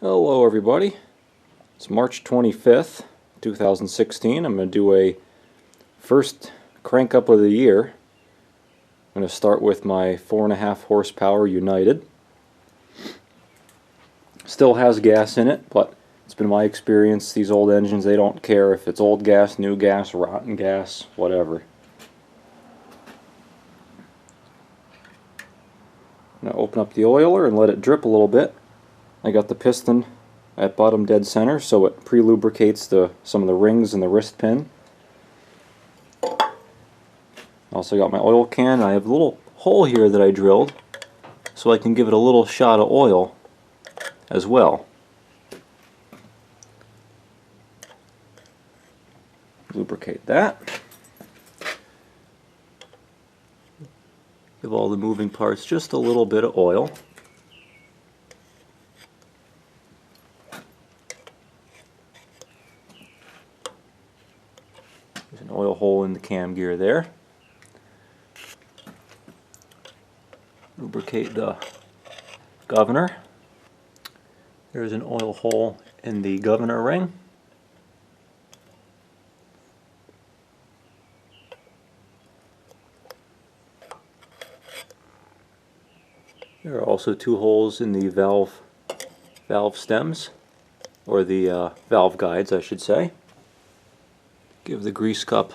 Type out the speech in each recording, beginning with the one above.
Hello everybody, it's March 25th, 2016. I'm going to do a first crank up of the year. I'm going to start with my 4.5 horsepower United. Still has gas in it, but it's been my experience, these old engines, they don't care if it's old gas, new gas, rotten gas, whatever. I'm going to open up the oiler and let it drip a little bit. I got the piston at bottom dead center, so it pre-lubricates some of the rings and the wrist pin. Also got my oil can. I have a little hole here that I drilled so I can give it a little shot of oil as well. Lubricate that. Give all the moving parts just a little bit of oil. There's an oil hole in the cam gear there. Lubricate the governor. There's an oil hole in the governor ring. There are also two holes in the valve stems, or the valve guides, I should say. Give the grease cup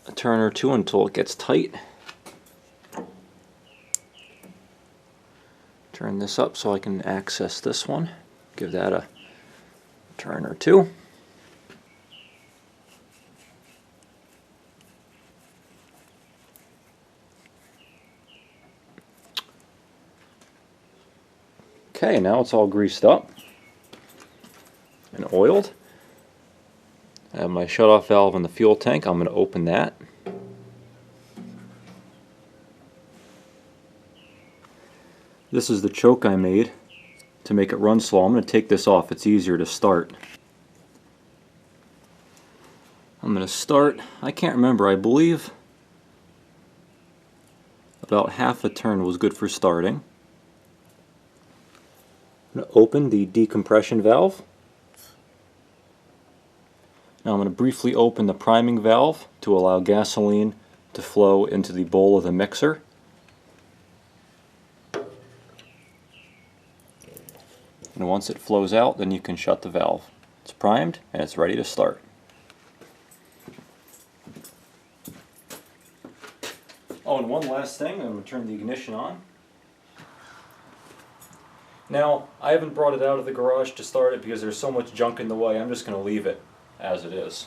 a turn or two until it gets tight. Turn this up so I can access this one. Give that a turn or two. Okay, now it's all greased up and oiled. I have my shutoff valve in the fuel tank. I'm going to open that. This is the choke I made to make it run slow. I'm going to take this off. It's easier to start. I'm going to start, I can't remember, I believe about half a turn was good for starting. I'm going to open the decompression valve. Now I'm going to briefly open the priming valve to allow gasoline to flow into the bowl of the mixer. And once it flows out, then you can shut the valve. It's primed and it's ready to start. Oh, and one last thing, I'm going to turn the ignition on. Now, I haven't brought it out of the garage to start it because there's so much junk in the way. I'm just going to leave it as it is.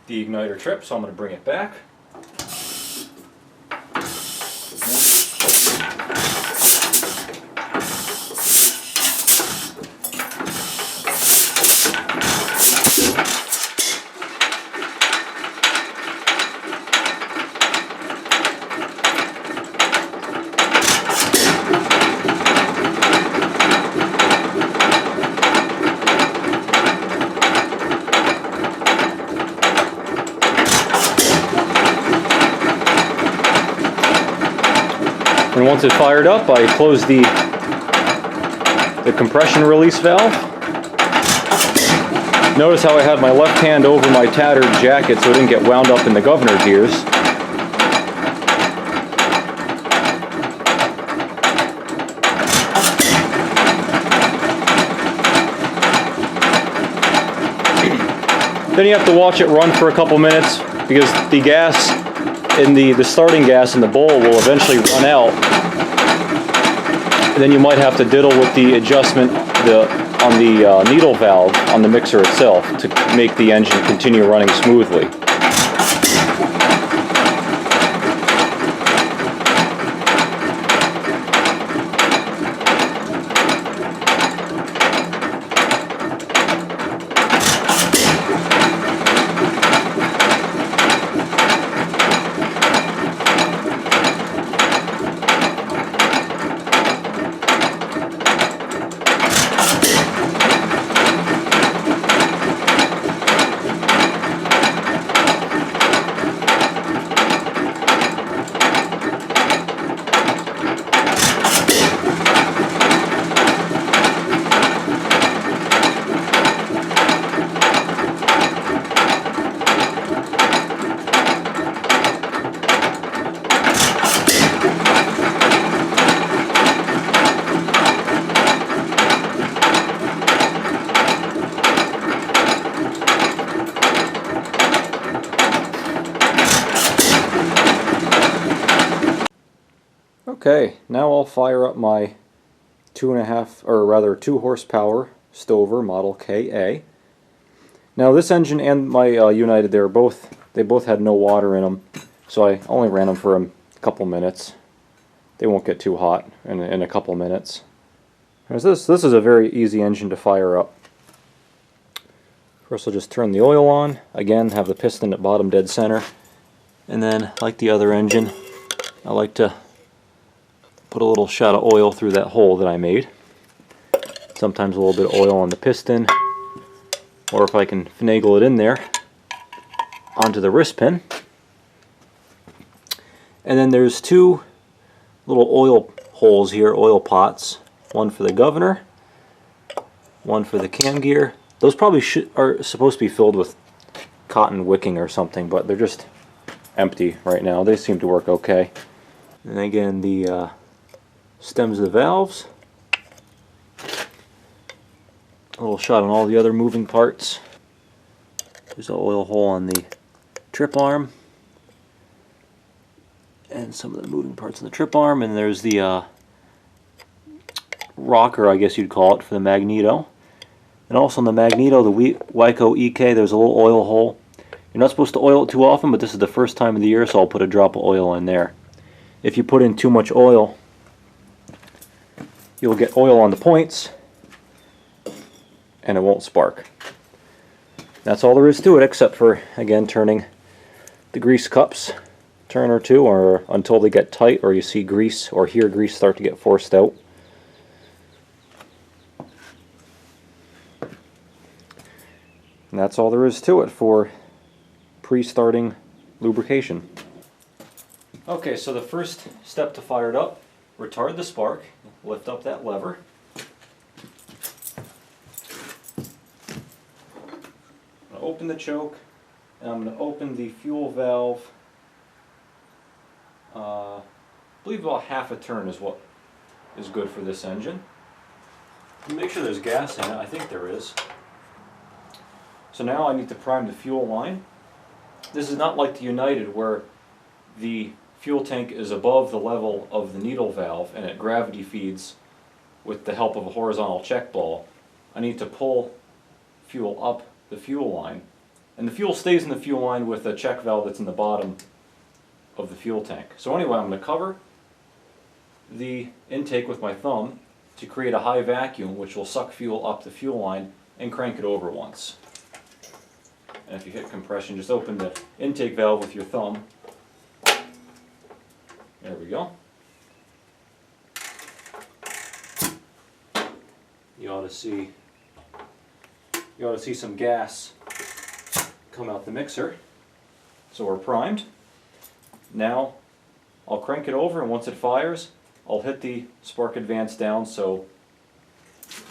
The igniter tripped, so I'm going to bring it back. And once it fired up, I closed the compression release valve. Notice how I had my left hand over my tattered jacket so it didn't get wound up in the governor gears. Then you have to watch it run for a couple minutes because the gas in the starting gas in the bowl will eventually run out. And then you might have to diddle with the adjustment on the needle valve on the mixer itself to make the engine continue running smoothly. Okay, now I'll fire up my 2 horsepower Stover Model KA. Now this engine and my United, they both had no water in them, so I only ran them for a couple minutes. They won't get too hot in a couple minutes. This is a very easy engine to fire up. First I'll just turn the oil on, again have the piston at bottom dead center, and then like the other engine I like to put a little shot of oil through that hole that I made. Sometimes a little bit of oil on the piston, or if I can finagle it in there, onto the wrist pin. And then there's 2 little oil holes here, oil pots. One for the governor, one for the cam gear. Those probably are supposed to be filled with cotton wicking or something, but they're just empty right now. They seem to work okay. And again, the stems of the valves. A little shot on all the other moving parts. There's an oil hole on the trip arm, and some of the moving parts on the trip arm, and there's the rocker, I guess you'd call it, for the magneto. And also on the magneto, the Wico EK, there's a little oil hole. You're not supposed to oil it too often, but this is the first time of the year, so I'll put a drop of oil in there. If you put in too much oil, you'll get oil on the points, and it won't spark. That's all there is to it, except for, again, turning the grease cups, turn or two, or until they get tight, or you see grease, or hear grease start to get forced out. And that's all there is to it for pre-starting lubrication. Okay, so the first step to fire it up, retard the spark, lift up that lever. I'm going to open the choke, and I'm going to open the fuel valve. I believe about half a turn is what is good for this engine. Make sure there's gas in it. I think there is. So now I need to prime the fuel line. This is not like the United where the fuel tank is above the level of the needle valve and it gravity feeds with the help of a horizontal check ball. I need to pull fuel up the fuel line, and the fuel stays in the fuel line with a check valve that's in the bottom of the fuel tank. So anyway, I'm going to cover the intake with my thumb to create a high vacuum which will suck fuel up the fuel line and crank it over once. And if you hit compression, just open the intake valve with your thumb. There we go. You ought to see some gas come out the mixer. So we're primed. Now I'll crank it over, and once it fires, I'll hit the spark advance down so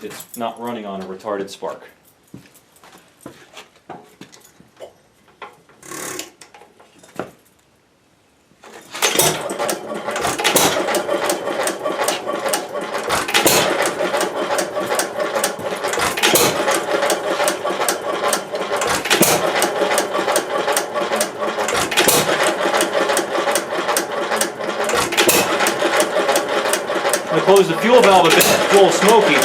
it's not running on a retarded spark. Close the fuel valve a bit, it's a little smoky.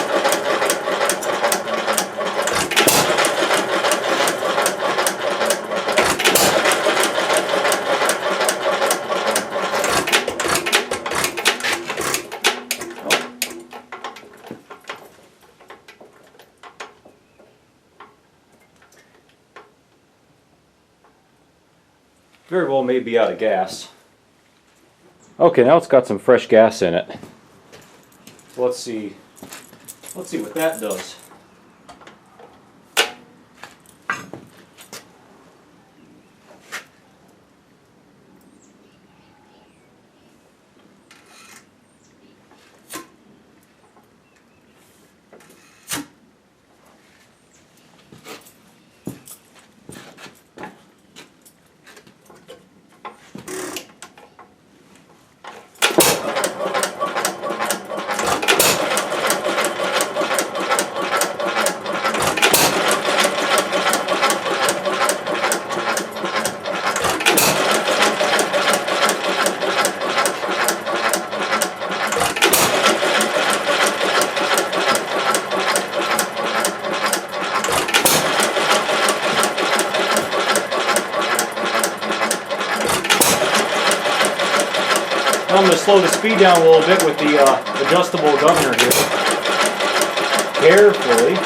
Very well may be out of gas. Okay, now it's got some fresh gas in it. So let's see what that does. Now I'm going to slow the speed down a little bit with the adjustable governor here. Carefully.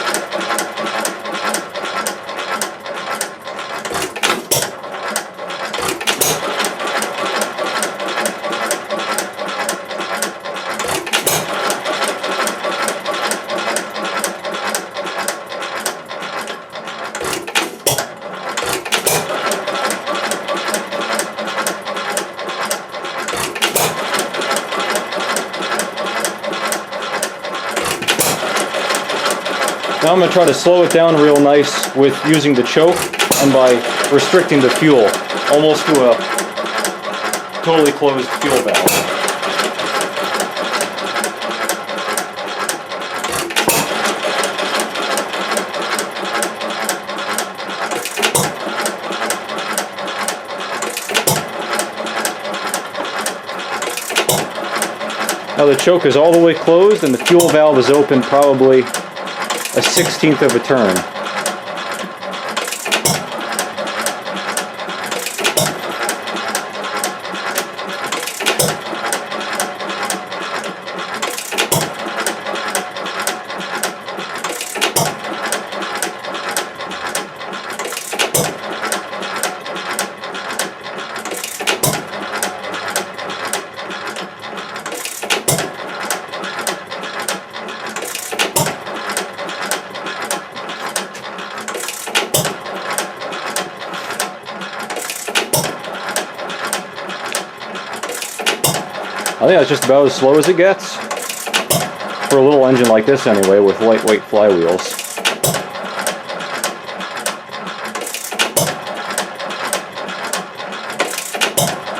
Now I'm going to try to slow it down real nice with using the choke and by restricting the fuel almost to a totally closed fuel valve. Now the choke is all the way closed and the fuel valve is open probably a 1/16 of a turn. I think that's just about as slow as it gets. For a little engine like this anyway, with lightweight flywheels.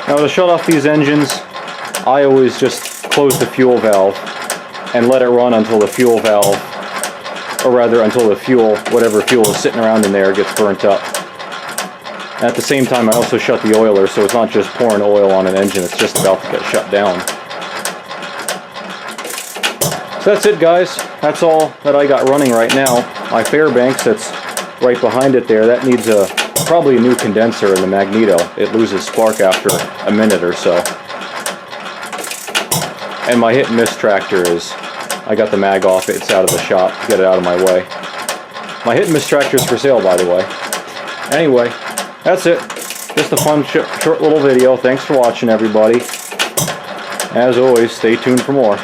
Now to shut off these engines, I always just close the fuel valve and let it run until the fuel valve, or rather until the fuel, whatever fuel is sitting around in there, gets burnt up. And at the same time, I also shut the oiler, so it's not just pouring oil on an engine, it's just about to get shut down. So that's it, guys. That's all that I got running right now. My Fairbanks that's right behind it there, that needs probably a new condenser in the magneto. It loses spark after a minute or so. And my hit and miss tractor is, I got the mag off, it's out of the shop, get it out of my way. My hit and miss tractor is for sale, by the way. Anyway, that's it. Just a fun short little video. Thanks for watching, everybody. As always, stay tuned for more.